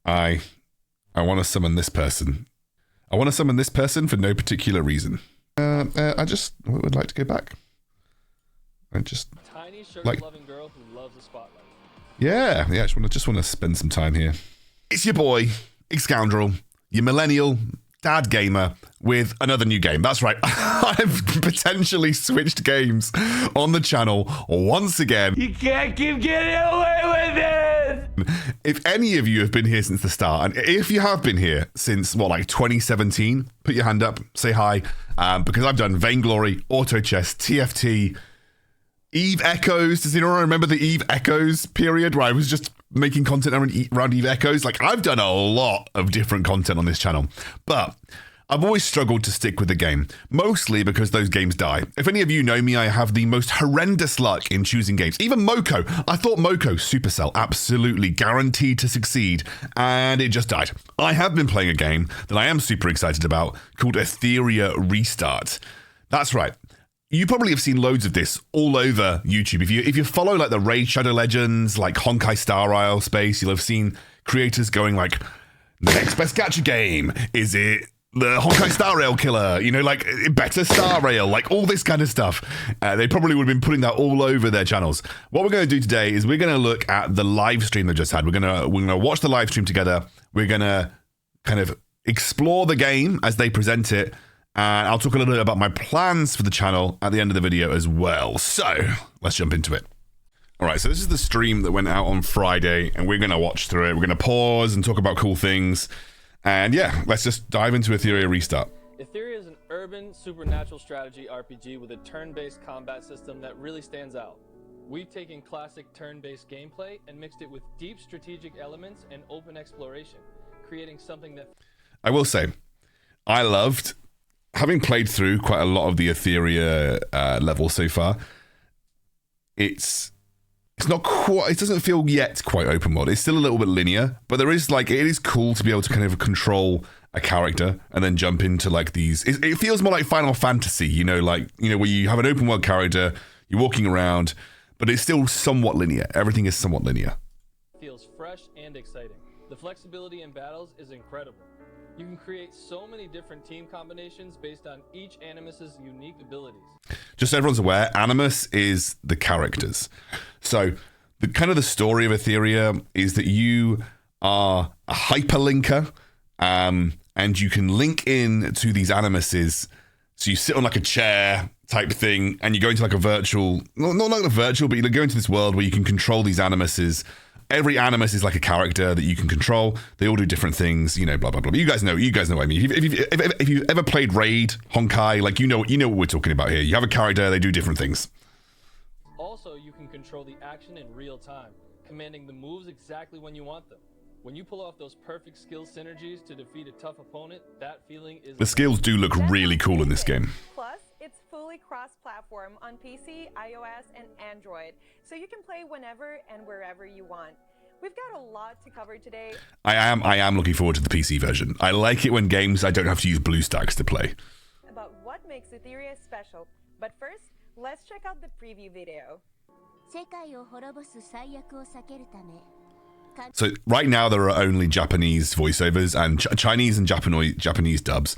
I want to summon this person. I want to summon this person for no particular reason. I just would like to go back. I just tiny sugar-loving girl who loves the spotlight. Yeah. I just want to spend some time here. It's your boy, Excoundrel, your millennial dad gamer with another new game. That's right. I've potentially switched games on the channel once again. You can't keep getting away with it! If any of you have been here since the start, and if you have been here since, what, like 2017, put your hand up, say hi, because I've done Vainglory, Auto Chess, TFT, Eve Echoes. Does anyone remember the Eve Echoes period where I was just making content around Eve Echoes? Like, I've done a lot of different content on this channel, but I've always struggled to stick with the game, mostly because those games die. If any of you know me, I have the most horrendous luck in choosing games. Even Moko. I thought Moko, Supercell, absolutely guaranteed to succeed, and it just died. I have been playing a game that I am super excited about called Etheria Restart. That's right. You probably have seen loads of this all over YouTube. If you follow like the Raid Shadow Legends, like Honkai Star Rail space, you'll have seen creators going like, the next best gacha game, is it the Honkai Star Rail killer? You know, like better Star Rail, like all this kind of stuff. They probably would have been putting that all over their channels. What we're going to do today is we're going to look at the live stream they just had. We're going to watch the live stream together. We're going to kind of explore the game as they present it. And I'll talk a little bit about my plans for the channel at the end of the video as well. So let's jump into it. All right, so this is the stream that went out on Friday, and we're going to watch through it. We're going to pause and talk about cool things. And yeah, let's just dive into Etheria Restart. Etheria is an urban, supernatural strategy RPG with a turn-based combat system that really stands out. We've taken classic turn-based gameplay and mixed it with deep strategic elements and open exploration, creating something that... I will say, I loved... having played through quite a lot of the Etheria levels so far, it's not quite, it doesn't feel yet quite open world. It's still a little bit linear, but there is like, it is cool to be able to kind of control a character and then jump into like these, it feels more like Final Fantasy, you know, like, you know, where you have an open world character, you're walking around, but it's still somewhat linear. Everything is somewhat linear. Feels fresh and exciting. The flexibility in battles is incredible. You can create so many different team combinations based on each Animus's unique abilities. Just so everyone's aware, Animus is the characters. So the kind of the story of Etheria is that you are a hyperlinker, and you can link in to these Animuses. So you sit on like a chair type thing, and you go into like a virtual, not like a virtual, but you go into this world where you can control these Animuses. Every Animus is like a character that you can control. They all do different things, you know, blah, blah, blah. You guys know what I mean. If you've ever played Raid, Honkai, like, you know what we're talking about here. You have a character, they do different things. Also, you can control the action in real time, commanding the moves exactly when you want them. When you pull off those perfect skill synergies to defeat a tough opponent, that feeling is... The skills do look really cool in this game. Plus, it's fully cross-platform on PC, iOS, and Android, so you can play whenever and wherever you want. We've got a lot to cover today. I am looking forward to the PC version. I like it when games I don't have to use BlueStacks to play. About what makes Etheria special. But first, let's check out the preview video. So right now there are only Japanese voiceovers and Chinese and Japanese dubs.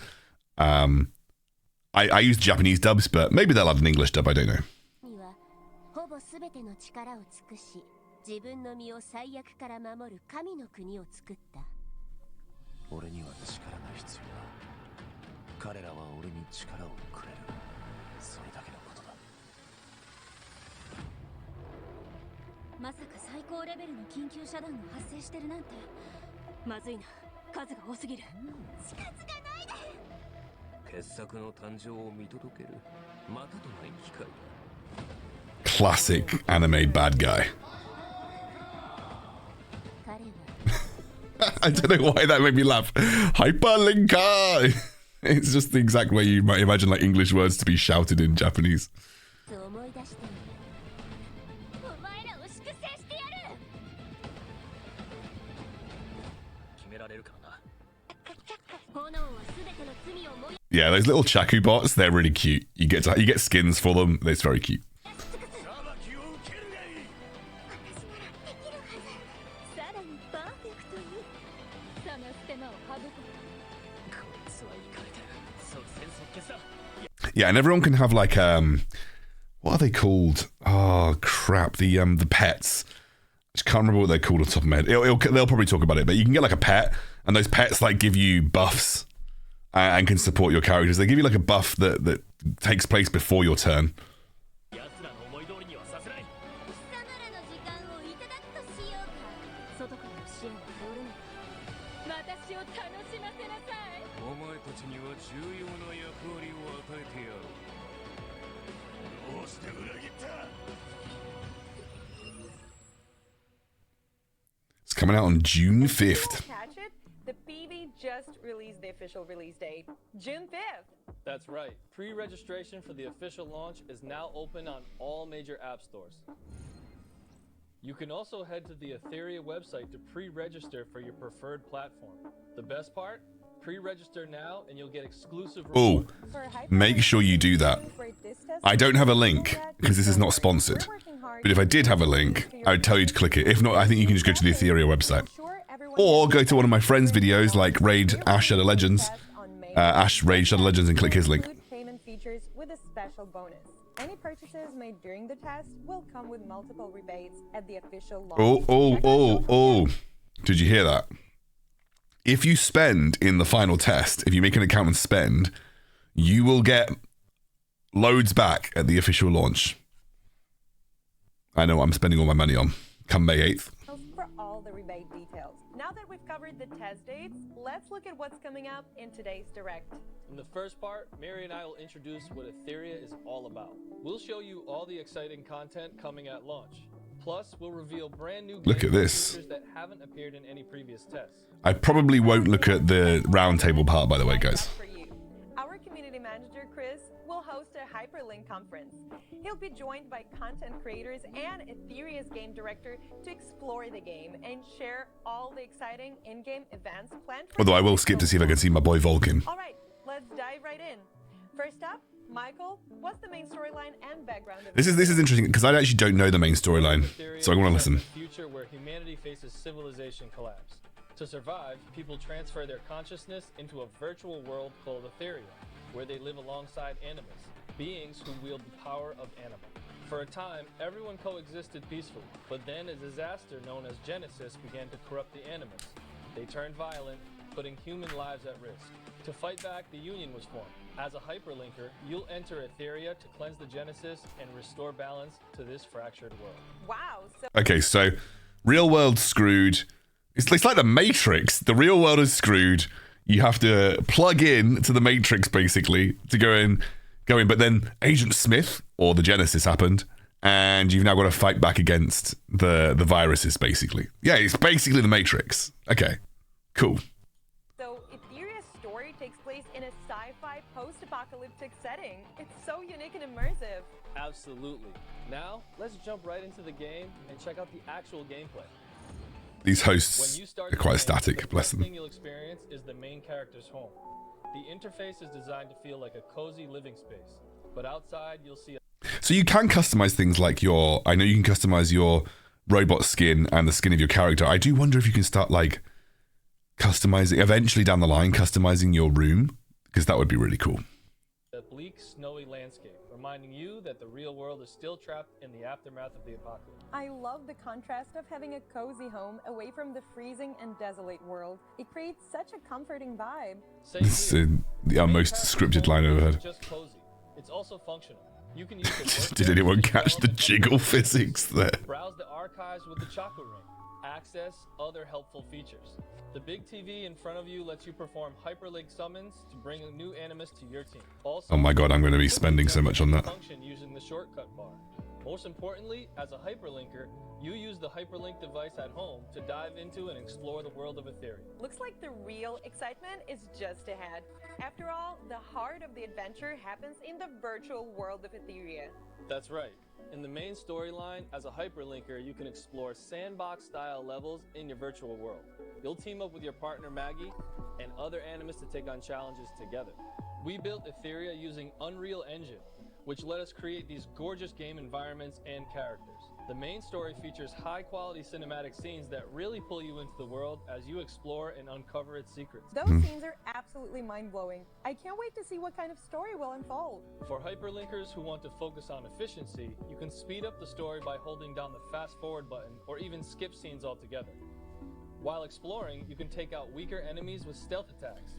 I use Japanese dubs, but maybe they'll add an English dub, I don't know. Classic anime bad guy. I don't know why that made me laugh. Hyperlinker! It's just the exact way you might imagine like English words to be shouted in Japanese. Yeah, those little Chaku bots, they're really cute. You get skins for them. It's very cute. Yeah, and everyone can have like what are they called? Oh crap, the pets. I just can't remember what they're called off the top of my head. They'll probably talk about it, but you can get like a pet, and those pets like give you buffs and can support your characters. They give you like a buff that takes place before your turn. It's coming out on June 5th. Catch it? The PV just released the official release date, June 5th. That's right. Pre-registration for the official launch is now open on all major app stores. You can also head to the Etheria website to pre-register for your preferred platform. The best part? Pre-register now and you'll get exclusive Oh, rewards. make sure you do that. I don't have a link because this is not sponsored. But if I did have a link, I would tell you to click it. If not, I think you can just go to the Etheria website. Or go to one of my friends' videos like Raid Ash Shadow Legends. Ash Raid Shadow Legends and click his link. Payment features with a special bonus. Any purchases made during the test will come with multiple rebates at the official launch. Oh. Did you hear that? If you spend in the final test, if you make an account and spend, you will get loads back at the official launch. I know what I'm spending all my money on. Come May 8th. For all the rebate details. Now that we've covered the test dates, let's look at what's coming up in today's Direct. In the first part, Mary and I will introduce what Etheria is all about. We'll show you all the exciting content coming at launch. Plus, we'll reveal brand new Look at this. features that haven't appeared in any previous tests. I probably won't look at the roundtable part, by the way, guys. For you. Our community manager, Chris, will host a hyperlink conference. He'll be joined by content creators and Etheria's game director to explore the game and share all the exciting in-game events planned for. Although I will skip to see if I can see my boy Vulcan. All right, let's dive right in. First up, Michael, what's the main storyline and background of This is interesting because I actually don't know the main storyline, so I want to listen. A future where humanity faces civilization collapse. To survive, people transfer their consciousness into a virtual world called Etheria, where they live alongside animals, beings who wield the power of anima. For a time, everyone coexisted peacefully, but then a disaster known as Genesis began to corrupt the animals. They turned violent, putting human lives at risk. To fight back, the Union was formed. As a hyperlinker, you'll enter Etheria to cleanse the Genesis and restore balance to this fractured world. Wow, so Okay, so real world screwed. It's like the Matrix. The real world is screwed. You have to plug in to the Matrix basically to go in. But then Agent Smith or the Genesis happened, and you've now got to fight back against the viruses basically. Yeah, it's basically the Matrix. Okay, cool. So Etheria's story takes place in a sci-fi post-apocalyptic setting. It's so unique and immersive. Absolutely. Now, let's jump right into the game and check out the actual gameplay. These When hosts you start are quite the game, static, the bless first them. thing you'll experience is the main character's home. The interface is designed to feel like a cozy living space, but outside you'll see a So you can customize things like I know you can customize your robot skin and the skin of your character. I do wonder if you can start like customizing, eventually down the line, customizing your room, because that would be really cool. a bleak, snowy landscape, reminding you that the real world is still trapped in the aftermath of the apocalypse. I love the contrast of having a cozy home away from the freezing and desolate world. It creates such a comforting vibe. Same It's here. the main most character's scripted home line I've ever isn't heard. just cozy. It's also functional. You can use the work Did bench anyone to catch the develop jiggle physics there? Browse the archives with the Chakra Ring. Access other helpful features. The big TV in front of you lets you perform hyperlink summons to bring a new animus to your team. Also, Oh my god, I'm going to be spending so much on that. function using the shortcut bar. Most importantly, as a hyperlinker, you use the hyperlink device at home to dive into and explore the world of Etheria. Looks like the real excitement is just ahead. After all, the heart of the adventure happens in the virtual world of Etheria. That's right. In the main storyline, as a hyperlinker, you can explore sandbox-style levels in your virtual world. You'll team up with your partner Maggie and other animus to take on challenges together. We built Etheria using Unreal Engine, which let us create these gorgeous game environments and characters. The main story features high-quality cinematic scenes that really pull you into the world as you explore and uncover its secrets. Those scenes are absolutely mind-blowing. I can't wait to see what kind of story will unfold. For hyperlinkers who want to focus on efficiency, you can speed up the story by holding down the fast-forward button or even skip scenes altogether. While exploring, you can take out weaker enemies with stealth attacks.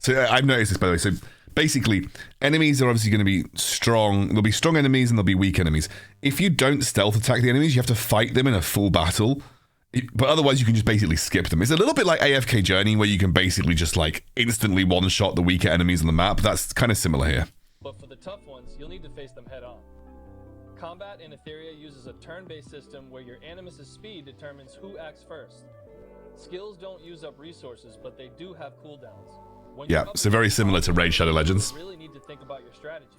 So I've noticed this, by the way. So basically, enemies are obviously going to be strong. There'll be strong enemies and there'll be weak enemies. If you don't stealth attack the enemies, you have to fight them in a full battle. But otherwise, you can just basically skip them. It's a little bit like AFK Journey, where you can basically just like instantly one-shot the weaker enemies on the map. That's kind of similar here. But for the tough ones, you'll need to face them head on. Combat in Etheria uses a turn-based system where your animus' speed determines who acts first. Skills don't use up resources, but they do have cooldowns. Yeah, so very similar to Raid Shadow Legends. You really need to think about your strategy.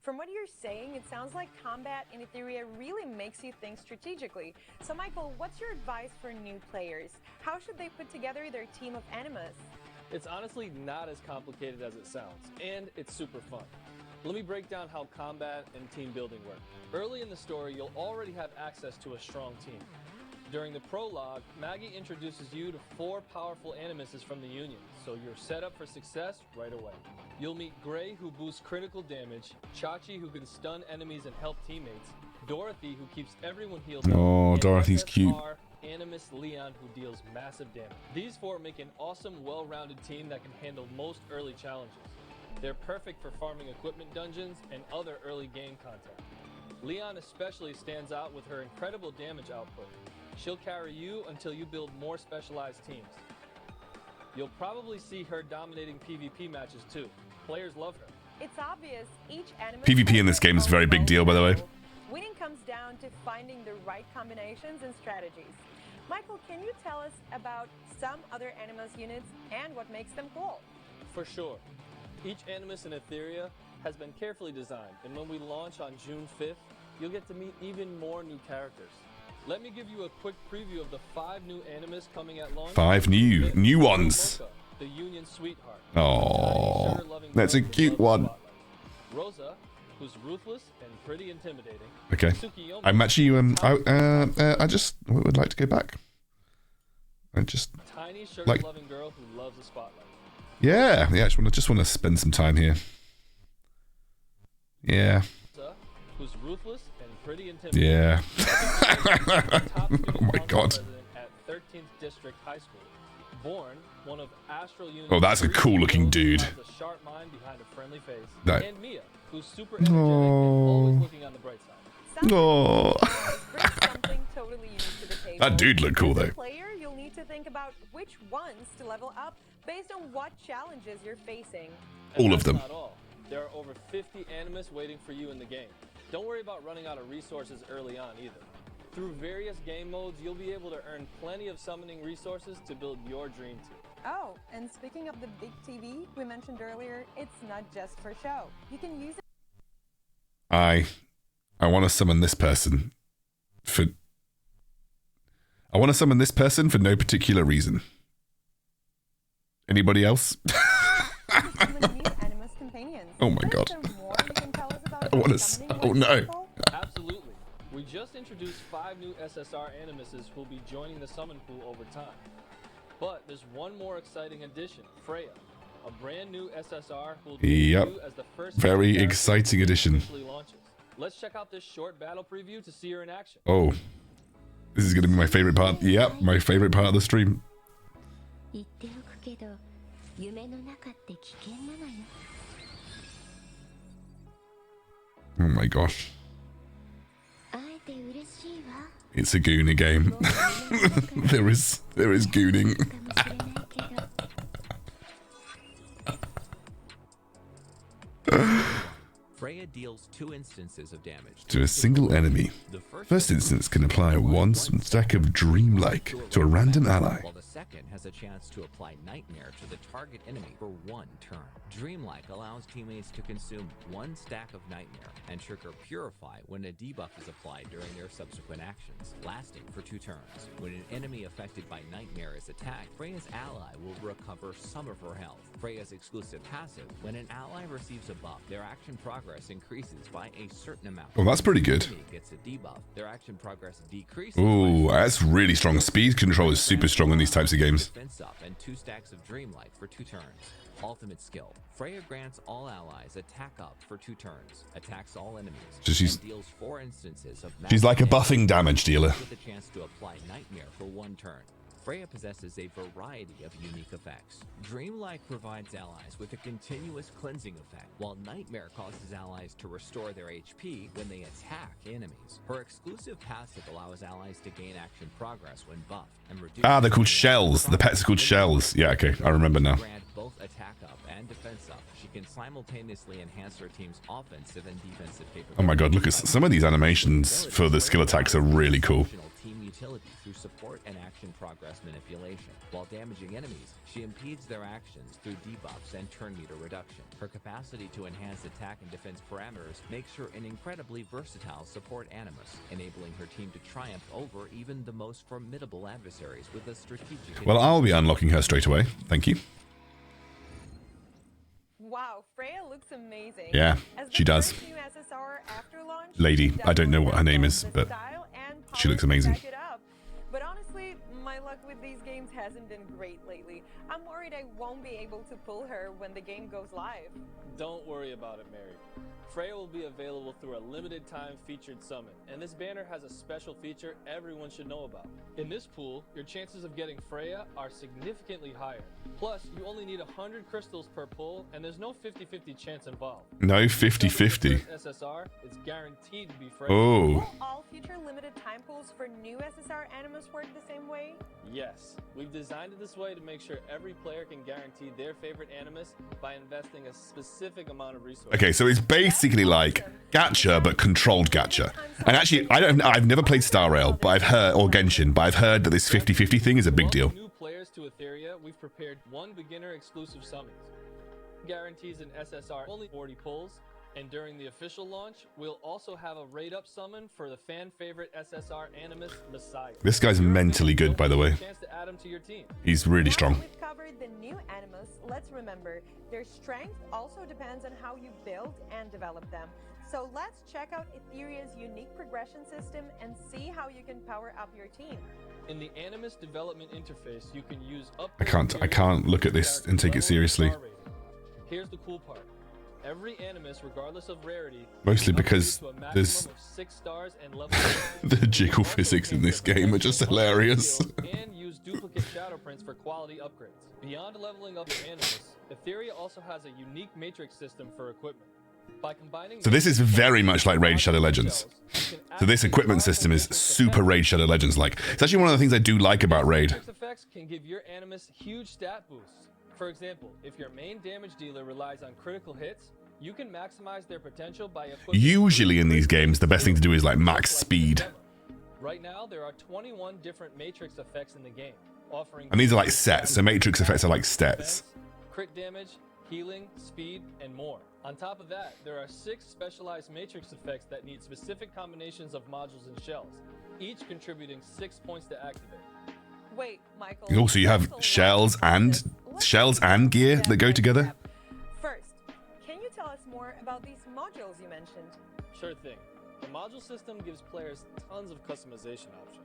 From what you're saying, it sounds like combat in Etheria really makes you think strategically. So Michael, what's your advice for new players? How should they put together their team of animus? It's honestly not as complicated as it sounds, and it's super fun. Let me break down how combat and team building work. Early in the story, you'll already have access to a strong team. During the prologue, Maggie introduces you to 4 powerful animuses from the Union, so you're set up for success right away. You'll meet Gray, who boosts critical damage, Chachi, who can stun enemies and help teammates, Dorothy, who keeps everyone healed up, and Dorothy's cute. Animus Leon, who deals massive damage. These 4 make an awesome, well-rounded team that can handle most early challenges. They're perfect for farming equipment dungeons and other early game content. Leon especially stands out with her incredible damage output. She'll carry you until you build more specialized teams. You'll probably see her dominating PvP matches too. Players love her. It's obvious each animus PvP in this game is a very big deal, by the way. Winning comes down to finding the right combinations and strategies. Michael, can you tell us about some other animus units and what makes them cool? For sure. Each animus in Etheria has been carefully designed, and when we launch on June 5th, you'll get to meet even more new characters. Let me give you a quick preview of the 5 new animus coming at launch. 5 new ones. Mocha, the Union sweetheart. Oh, that's a cute one. Rosa, who's ruthless and pretty intimidating. Okay, Tsukiyomi, I'm actually I just would like to go back. tiny sugar-loving girl who loves the spotlight. Yeah, I just want to spend some time here. Yeah. Rosa, who's ruthless and pretty intimidating. Yeah. Top Oh my God. At 13th District High School. Born one of Astral Union's Oh, that's a cool-looking dude. has a sharp mind behind a friendly face. No. And Mia, who's super energetic and always looking on the bright side. Oh. Brings something totally unique to the table. That dude looked cool As a though. player, you'll need to think about which ones to level up based on what challenges you're facing. And All of that's them. Not all. There are over 50 animus waiting for you in the game. Don't worry about running out of resources early on either. Through various game modes, you'll be able to earn plenty of summoning resources to build your dream team. Oh, and speaking of the big TV we mentioned earlier, it's not just for show. You can use it. I want to summon this person for no particular reason. Anybody else? to summon new animus companions. Oh my Is God. there more you can tell us about I wanna summoning oh more no. people? Absolutely. We just introduced 5 new SSR animuses who will be joining the summon pool over time. But there's one more exciting addition, Freya, a brand new SSR who will Yep. debut as the first Very character exciting addition. officially launches. Let's check out this short battle preview to see her in action. Oh. This is going to be my favorite part. Yep, my favorite part of the stream. 言っておくけど夢の中って危険なのよ Oh my gosh. 会えて嬉しいわ It's a Gooner game. there is gooning. かもしれないけど Freya deals 2 instances of damage To a single enemy. The First instance can apply one stack of Dreamlike to a random ally. while the second second has a chance to apply Nightmare to the target enemy for 1 turn. Dreamlike allows teammates to consume 1 stack of Nightmare and trigger Purify when a debuff is applied during their subsequent actions, lasting for 2 turns. When an enemy affected by Nightmare is attacked, Freya's ally will recover some of her health. Freya's exclusive passive, when an ally receives a buff, their action progress increases by a certain amount. Well, that's pretty good. When an enemy gets a debuff, their action progress decreases. Ooh, that's really strong. Speed control is super strong in these types of games. Defense up and 2 stacks of Dreamlight for 2 turns. Ultimate skill. Freya grants all allies attack up for 2 turns, attacks all enemies, So she's- and deals 4 instances of She's like a magic buffing damage dealer. with a chance to apply Nightmare for 1 turn. Freya possesses a variety of unique effects. Dreamlight provides allies with a continuous cleansing effect, while Nightmare causes allies to restore their HP when they attack enemies. Her exclusive passive allows allies to gain action progress when buffed and reduce. Ah, they're called shells. The pets are called shells. Yeah, okay, I remember now. Grant both attack up and defense up. She can simultaneously enhance her team's offensive and defensive capabilities. Oh my god, look at some of these animations for the skill attacks are really cool. Team utility through support and action progress manipulation. While damaging enemies, she impedes their actions through debuffs and turn meter reduction. Her capacity to enhance attack and defense parameters makes her an incredibly versatile support animus, enabling her team to triumph over even the most formidable adversaries with a strategic. Well, I'll be unlocking her straight away. Thank you. Wow, Freya looks amazing. Yeah, As the she does. first new SSR after launch, Lady. she I don't know what her name is, definitely but has the style and she looks power to amazing. back it up. But honestly, my luck with these games hasn't been great lately. I'm worried I won't be able to pull her when the game goes live. Don't worry about it, Mary. Freya will be available through a limited time featured summon, and this banner has a special feature everyone should know about. In this pool, your chances of getting Freya are significantly higher. Plus, you only need 100 crystals per pull, and there's no 50-50 chance involved. No 50-50. SSR, it's guaranteed to be Freya. Oh. Will all future limited time pulls for new SSR animus work the same way? Yes, we've designed it this way to make sure every player can guarantee their favorite animus by investing a specific amount of resources. Okay, so it's basically like gacha, but controlled gacha. And actually, I've never played Star Rail, but I've heard, or Genshin, but I've heard that this 50-50 thing is a big deal. New players to Etheria, we've prepared 1 beginner exclusive summons. Guarantees an SSR only 40 pulls, and during the official launch, we'll also have a raid up summon for the fan favorite SSR Animus Messiah. This guy's mentally good, by the way. Chance to add him to your team. He's really Now strong. that we've covered the new animus, let's remember their strength also depends on how you build and develop them. So let's check out Etheria's unique progression system and see how you can power up your team. In the Animus development interface, you can use up. I can't look at this and take it seriously. Here's the cool part. Every animus, regardless of rarity, Mostly upgrades because to a maximum there's of 6 stars and level the jiggle physics in this game are just hilarious. and use duplicate shadow prints for quality upgrades. Beyond leveling up your animus, Etheria also has a unique matrix system for equipment. By combining So this is very much like Raid Shadow Legends. So this equipment system is super Raid Shadow Legends like. It's actually one of the things I do like about Raid. Matrix effects can give your animus huge stat boosts. For example, if your main damage dealer relies on critical hits, you can maximize their potential by equipping. Usually in these games, the best thing to do is like max speed. Right now, there are 21 different matrix effects in the game, offering. And these are like sets, so matrix effects are like stats. defense, crit damage, healing, speed, and more. On top of that, there are 6 specialized matrix effects that need specific combinations of modules and shells, each contributing 6 points to activate. Wait, Michael. Also, you have shells and gear that go together. First, can you tell us more about these modules you mentioned? Sure thing. The module system gives players tons of customization options.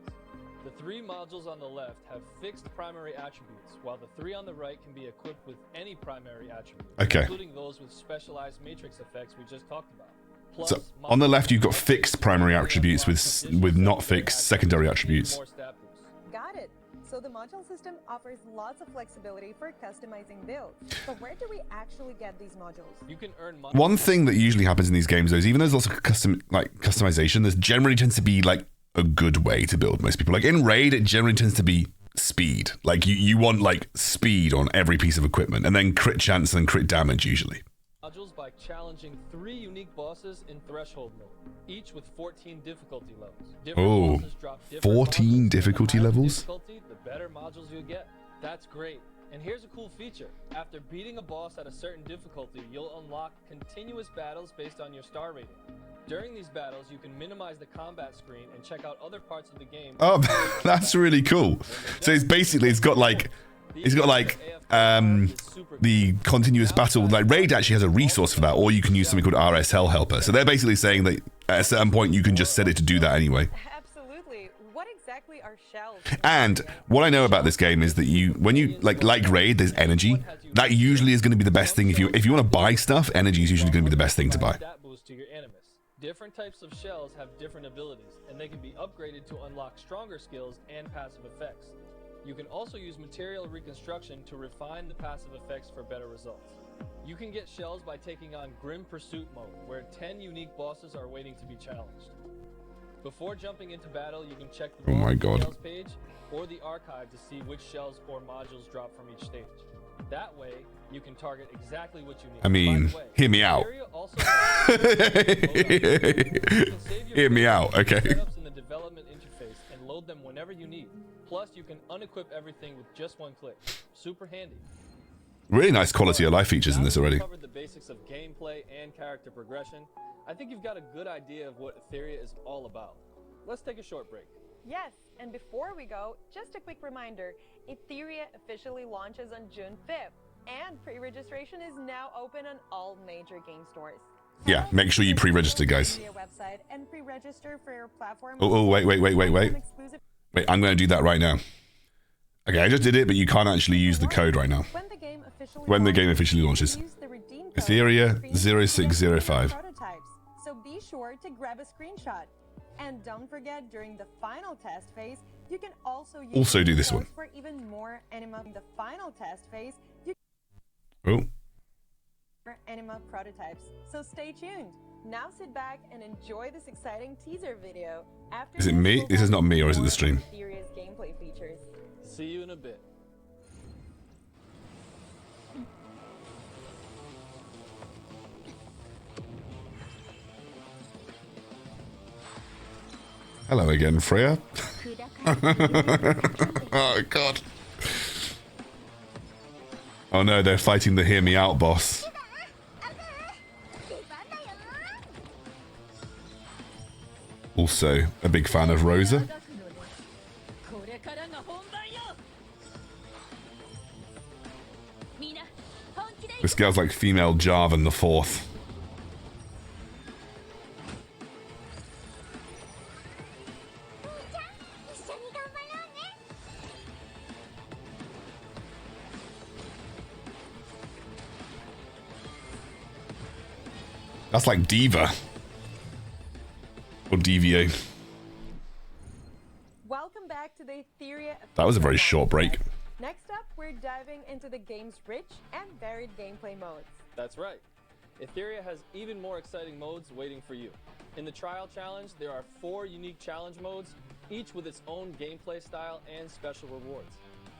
The 3 modules on the left have fixed primary attributes, while the 3 on the right can be equipped with any primary attribute, Okay. including those with specialized matrix effects we just talked about. Plus, So on the left, you've got fixed primary attributes with not fixed secondary attributes. More stat boosts. Got it. So the module system offers lots of flexibility for customizing builds. But where do we actually get these modules? You can earn One thing that usually happens in these games, though, is even though there's lots of customization, there's generally tends to be like a good way to build most people. Like in Raid, it generally tends to be speed. Like you want like speed on every piece of equipment, and then crit chance and crit damage usually. modules by challenging 3 unique bosses in Threshold mode, each with 14 difficulty levels. Different Oh, bosses drop different 14 modules, and the difficulty higher the levels? difficulty, the better modules you get. That's great. And here's a cool feature. After beating a boss at a certain difficulty, you'll unlock continuous battles based on your star rating. During these battles, you can minimize the combat screen and check out other parts of the game. Oh, that's really cool. So it's basically, it's got like the continuous battle. Like Raid actually has a resource for that, or you can use something called RSL Helper. So they're basically saying that at a certain point you can just set it to do that anyway. Absolutely. What exactly are shells? And what I know about this game is that when you like Raid, there's energy. That usually is going to be the best thing. If you want to buy stuff, energy is usually going to be the best thing to buy. Different types of shells have different abilities, and they can be upgraded to unlock stronger skills and passive effects. You can also use material reconstruction to refine the passive effects for better results. You can get shells by taking on Grim Pursuit mode, where 10 unique bosses are waiting to be challenged. Before jumping into battle, you can check the shells page or the archive to see which shells or modules drop from each stage. That way, you can target exactly what you need. I mean, hear me out. Hear me out, okay. In the development interface and load them whenever you need. Plus, you can unequip everything with just one click. Super handy. Really nice quality of life features in this already. Covered the basics of gameplay and character progression. I think you've got a good idea of what Etheria is all about. Let's take a short break. Yes, and before we go, just a quick reminder, Etheria officially launches on June 5th, and pre-registration is now open on all major game stores. Yeah, make sure you pre-register, guys. Website and pre-register for your platform. Oh, wait. Wait, I'm going to do that right now. Okay, I just did it, but you can't actually use the code right now. When the game officially launches. Etheria 0605. So be sure to grab a screenshot. And don't forget, during the final test phase, you can also do this one. For even more anima in the final test phase, you anima prototypes. So stay tuned. Now sit back and enjoy this exciting teaser video. Is it me? This is not me, or is it the stream? Serious gameplay features. See you in a bit. Hello again, Freya. Oh, God. Oh, no, they're fighting the Hear Me Out boss. Also, a big fan of Rosa. This girl's like female Jarvan the Fourth. That's like Diva. Or DVA. Welcome back to the Etheria. That was a very short break. Next up, we're diving into the game's rich and varied gameplay modes. That's right. Etheria has even more exciting modes waiting for you. In the Trial Challenge, there are 4 unique challenge modes, each with its own gameplay style and special rewards.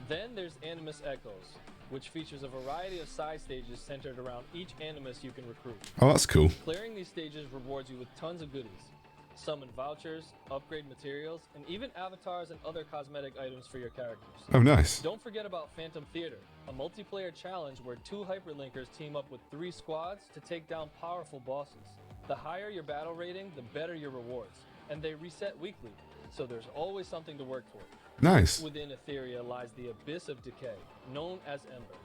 Then there's Animus Echoes, which features a variety of side stages centered around each Animus you can recruit. Oh, that's cool. Clearing these stages rewards you with tons of goodies. Summon vouchers, upgrade materials, and even avatars and other cosmetic items for your characters. Oh, nice. Don't forget about Phantom Theater, a multiplayer challenge where 2 hyperlinkers team up with 3 squads to take down powerful bosses. The higher your battle rating, the better your rewards, and they reset weekly, so there's always something to work toward. Nice. Within Etheria lies the Abyss of Decay, known as Ember.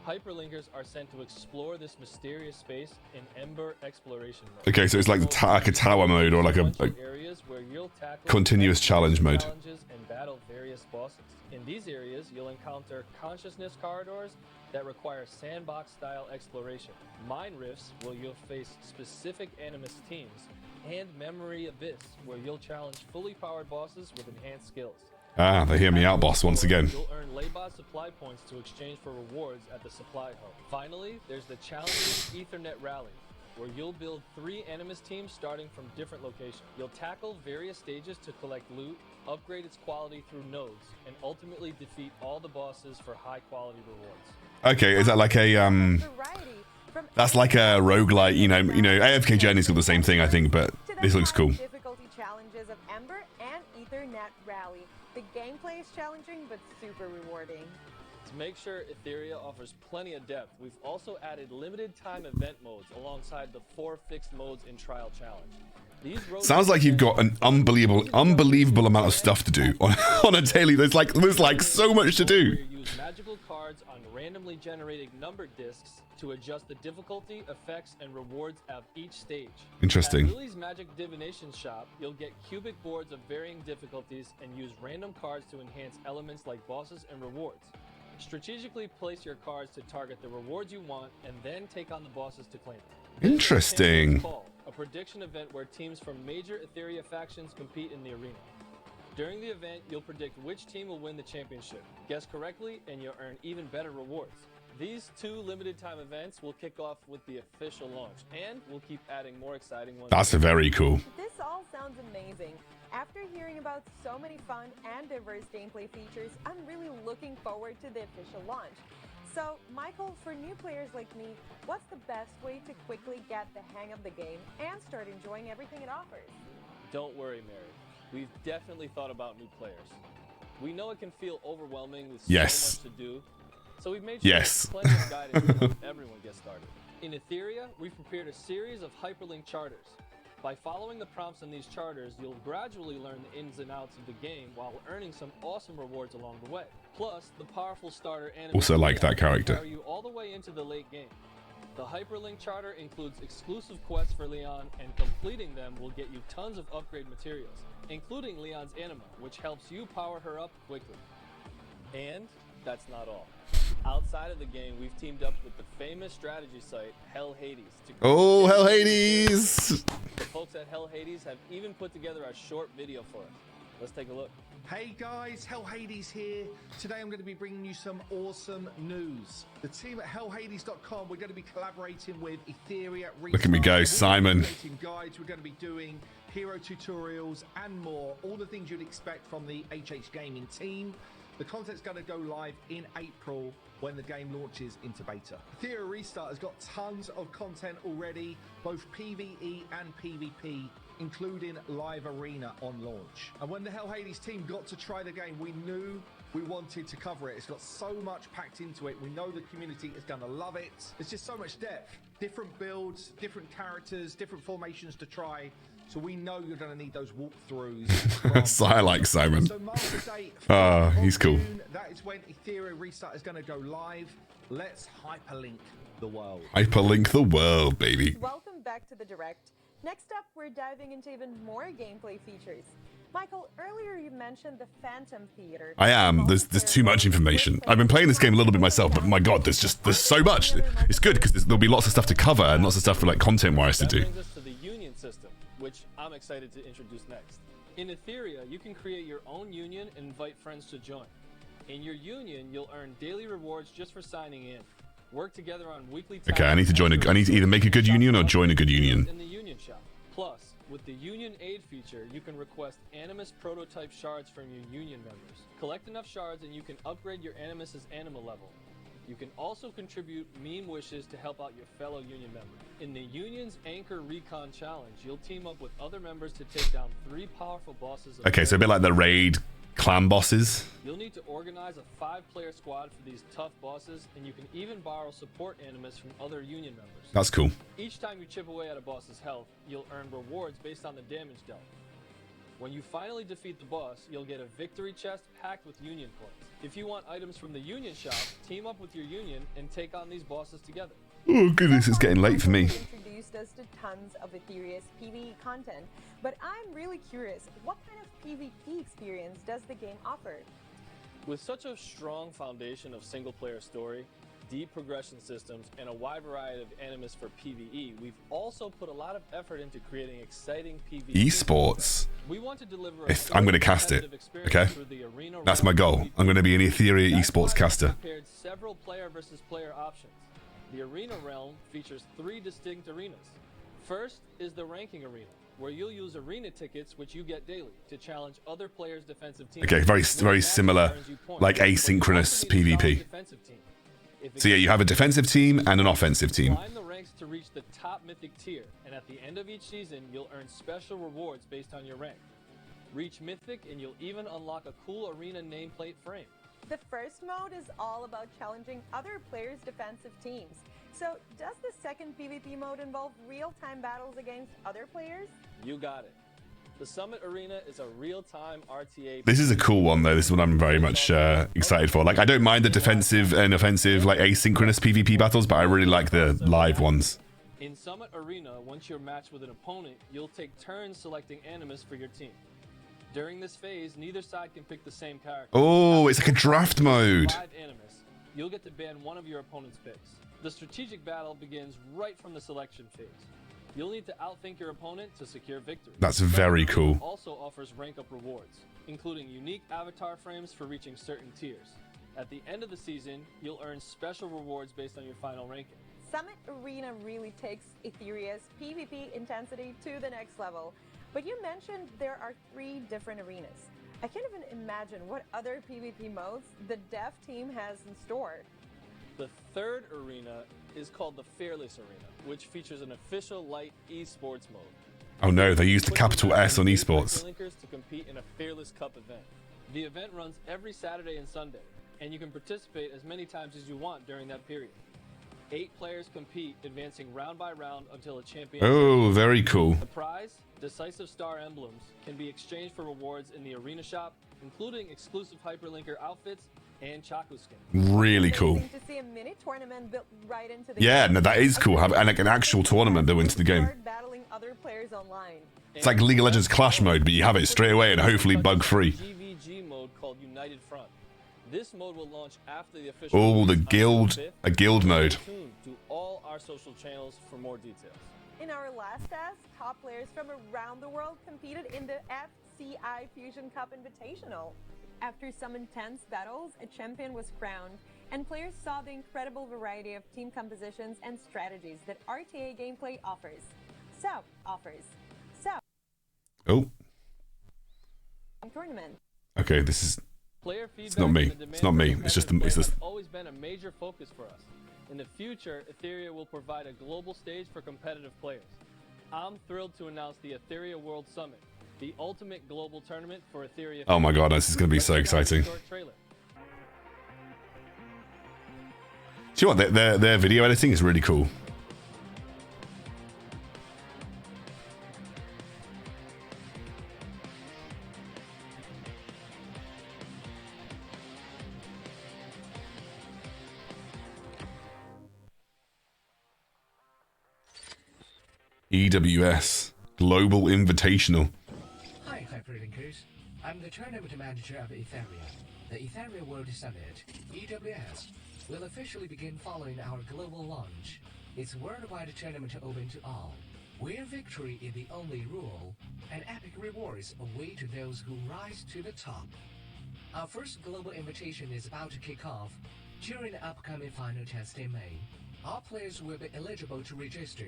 Hyperlinkers are sent to explore this mysterious space in Ember exploration mode. Okay, so it's like a tower mode or like a areas where you'll tackle continuous challenge mode. Challenges and battle various bosses. In these areas, you'll encounter consciousness corridors that require sandbox-style exploration, mine rifts where you'll face specific Animus teams, and Memory Abyss where you'll challenge fully powered bosses with enhanced skills. Ah, they Hear Me Out boss once again. You'll earn Laybot supply points to exchange for rewards at the supply hub. Finally, there's the challenging Ethernet Rally, where you'll build 3 Animus teams starting from different locations. You'll tackle various stages to collect loot, upgrade its quality through nodes, and ultimately defeat all the bosses for high-quality rewards. Okay, is that like a that's like a roguelike, you know, AFK Journey's got the same thing, I think, but this looks cool. Difficulty challenges of Ember and Ethernet Rally. The gameplay is challenging but super rewarding. To make sure Etheria offers plenty of depth, we've also added limited time event modes alongside the 4 fixed modes in Trial Challenge. Sounds like you've got an unbelievable amount of stuff to do on a daily. There's like so much to do. You use magical cards on randomly generated numbered discs to adjust the difficulty, effects, and rewards of each stage. Interesting. At Lily's Magic Divination Shop, you'll get cubic boards of varying difficulties and use random cards to enhance elements like bosses and rewards. Strategically place your cards to target the rewards you want and then take on the bosses to claim them. Interesting. A prediction event where teams from major Etheria factions compete in the arena. During the event, you'll predict which team will win the championship. Guess correctly, and you'll earn even better rewards. These 2 limited time events will kick off with the official launch, and we'll keep adding more exciting ones. That's very cool. This all sounds amazing. After hearing about so many fun and diverse gameplay features, I'm really looking forward to the official launch. So, Michael, for new players like me, what's the best way to quickly get the hang of the game and start enjoying everything it offers? Don't worry, Mary. We've definitely thought about new players. We know it can feel overwhelming with so much to do, so we've made sure there's plenty of guidance to help everyone get started. In Etheria, we've prepared a series of hyperlink charters. By following the prompts in these charters, you'll gradually learn the ins and outs of the game while earning some awesome rewards along the way. Plus, the powerful starter animation Also like that character. carry you all the way into the late game. The hyperlink charter includes exclusive quests for Leon, and completing them will get you tons of upgrade materials, including Leon's anima, which helps you power her up quickly. And that's not all. Outside of the game, we've teamed up with the famous strategy site Hell Hades to Oh, Hell Hades! The folks at Hell Hades have even put together a short video for us. Let's take a look. Hey guys, Hell Hades here. Today I'm going to be bringing you some awesome news. The team at hellhades.com, we're going to be collaborating with Etheria. Look at me go, Simon. Guides, we're going to be doing hero tutorials and more. All the things you'd expect from the HH Gaming team. The content's going to go live in April when the game launches into beta. Etheria Restart has got tons of content already, both PvE and PvP, including live arena on launch. And when the Hell Hades team got to try the game, we knew we wanted to cover it. It's got so much packed into it. We know the community is going to love it. There's just so much depth, different builds, different characters, different formations to try. So we know you're going to need those walkthroughs. So I like Simon. So Master Day, he's cool. June, that is when Etheria Restart is going to go live. Let's hyperlink the world. Hyperlink the world, baby. Welcome back to the Direct. Next up, we're diving into even more gameplay features. Michael, earlier you mentioned the Phantom Theater. I am. There's too much information. I've been playing this game a little bit myself, but my god, there's so much. It's good because there'll be lots of stuff to cover and lots of stuff for like content-wise to do. That brings us to the Union system, which I'm excited to introduce next. In Etheria, you can create your own union and invite friends to join. In your union, you'll earn daily rewards just for signing in. Work together on weekly tasks. Okay, I need to either make a good union or join a good union. In the Union shop. Plus, with the Union Aid feature, you can request Animus prototype shards from your Union members. Collect enough shards and you can upgrade your Animus's anima level. You can also contribute meme wishes to help out your fellow Union members. In the Union's Anchor Recon Challenge, you'll team up with other members to take down 3 powerful bosses. Okay, so a bit like the raid clan bosses. You'll need to organize a 5-player squad for these tough bosses, and you can even borrow support animus from other Union members. That's cool. Each time you chip away at a boss's health, you'll earn rewards based on the damage dealt. When you finally defeat the boss, you'll get a victory chest packed with Union coins. If you want items from the Union shop, team up with your Union and take on these bosses together. Oh goodness, it's getting late for me. Introduced us to tons of Etheria's PvE content, but I'm really curious, what kind of PvP experience does the game offer? With such a strong foundation of single-player story, deep progression systems, and a wide variety of animus for PvE, we've also put a lot of effort into creating exciting PvE Esports. We want to deliver I'm going to cast it, okay? That's my goal. I'm going to be an Etheria esports caster. We've prepared several player versus player options. The arena realm features 3 distinct arenas. First is the ranking arena, where you'll use arena tickets, which you get daily, to challenge other players' defensive teams. Okay, very similar, like asynchronous PvP. So yeah, you have a defensive team and an offensive team. Climb the ranks to reach the top mythic tier, and at the end of each season, you'll earn special rewards based on your rank. Reach mythic, and you'll even unlock a cool arena nameplate frame. The first mode is all about challenging other players' defensive teams. So, does the second PvP mode involve real-time battles against other players? You got it. The Summit Arena is a real-time RTA. This is a cool one, though. This is what I'm very much excited for. Like, I don't mind the defensive and offensive, like, asynchronous PvP battles, but I really like the live ones. In Summit Arena, once you're matched with an opponent, you'll take turns selecting animus for your team. During this phase, neither side can pick the same character. Oh, it's like a draft mode. 5 animus, you'll get to ban one of your opponent's picks. The strategic battle begins right from the selection phase. You'll need to outthink your opponent to secure victory. That's very cool. Also offers rank up rewards, including unique avatar frames for reaching certain tiers. At the end of the season, you'll earn special rewards based on your final ranking. Summit Arena really takes Etheria's PvP intensity to the next level. But you mentioned there are 3 different arenas. I can't even imagine what other PvP modes the dev team has in store. The third arena is called the Fearless Arena, which features an official light esports mode. Oh no, they used the capital S on esports. Linkers to compete in a Fearless Cup event. The event runs every Saturday and Sunday, and you can participate as many times as you want during that period. 8 players compete, advancing round by round until a champion. Oh, very cool. The prize, decisive star emblems, can be exchanged for rewards in the arena shop, including exclusive hyperlinker outfits and Chaku skins. Really cool. To see a mini tournament built right into the Yeah, game. no, that is cool. Have like an actual tournament built into the game. Start battling other players online. It's like League of Legends Clash mode, but you have it straight away and hopefully bug-free. GVG mode called United Front. This mode will launch after the official. Oh, the release on guild, June 5th. a guild mode. Stay tuned to all our social channels for more details. In our last test, top players from around the world competed in the FCI Fusion Cup Invitational. After some intense battles, a champion was crowned, and players saw the incredible variety of team compositions and strategies that RTA gameplay offers. Oh, Tournament. okay, this is... Player It's not feedback me. and the demand It's not for me. It's just the... competitive It's play just... has always been a major focus for us. In the future, Etheria will provide a global stage for competitive players. I'm thrilled to announce the Etheria World Summit, the ultimate global tournament for Etheria. Oh my god, this is going to be so exciting. Short trailer. Do you know what? Their video editing is really cool. EWS Global Invitational. Hi, Hyperlinkers. I'm the tournament manager of Etheria. The Etheria World Summit, EWS, will officially begin following our global launch. It's a worldwide tournament open to all, where victory is the only rule, and epic rewards await to those who rise to the top. Our first global invitation is about to kick off during the upcoming final test in May. All players will be eligible to register.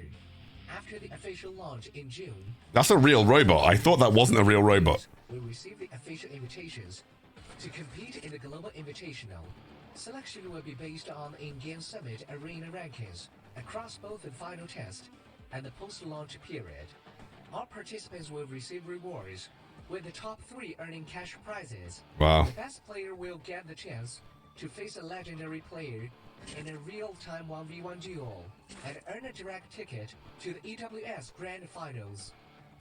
After the official launch in June, That's a real robot. I thought that wasn't a real robot. we receive the official invitations to compete in the Global Invitational. Selection will be based on in-game summit arena rankings across both the final test and the post-launch period. All participants will receive rewards, with the top 3 earning cash prizes. Wow. The best player will get the chance to face a legendary player in a real-time 1v1 duel and earn a direct ticket to the EWS Grand Finals.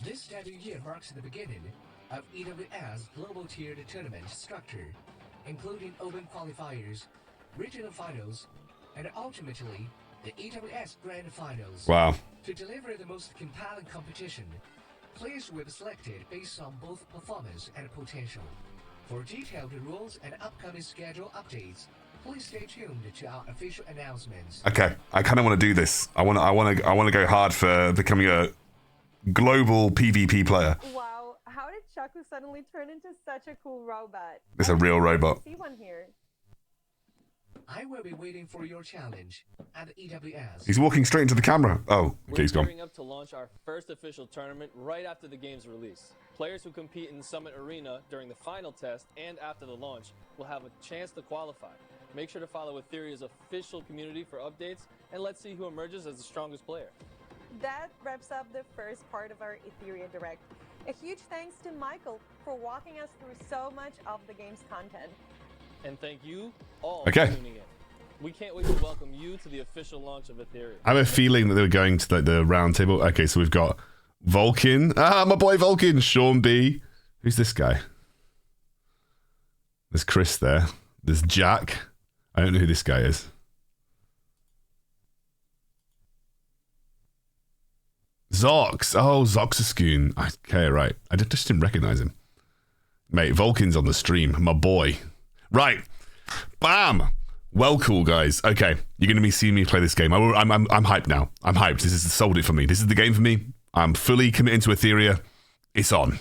This debut year marks the beginning of EWS global tiered tournament structure, including open qualifiers, regional finals, and ultimately the EWS Grand Finals. Wow. To deliver the most compelling competition, players will be selected based on both performance and potential. For detailed rules and upcoming schedule updates, please stay tuned to our official announcements. Okay, I kind of want to do this. I want to go hard for becoming a global PvP player. Wow, how did Chaku suddenly turn into such a cool robot? It's a real robot. See one here. I will be waiting for your challenge at the EWS. He's walking straight into the camera. Oh, okay, he's We're gone. gearing up to launch our first official tournament right after the game's release. Players who compete in the Summit Arena during the final test and after the launch will have a chance to qualify. Make sure to follow Etheria's official community for updates, and let's see who emerges as the strongest player. That wraps up the first part of our Etheria Direct. A huge thanks to Michael for walking us through so much of the game's content. And thank you all Okay. for tuning in. We can't wait to welcome you to the official launch of Etheria. I have a feeling that they were going to the round table. Okay, so we've got Vulcan. Ah, my boy Vulcan. Sean B. Who's this guy? There's Chris there. There's Jack. I don't know who this guy is. Zox. Oh, Zoxascoon. Okay, right. I just didn't recognize him. Mate, Vulcan's on the stream. My boy. Right. Bam. Well, cool, guys. Okay, you're going to be seeing me play this game. I'm hyped now. I'm hyped. This has sold it for me. This is the game for me. I'm fully committed to Etheria. It's on.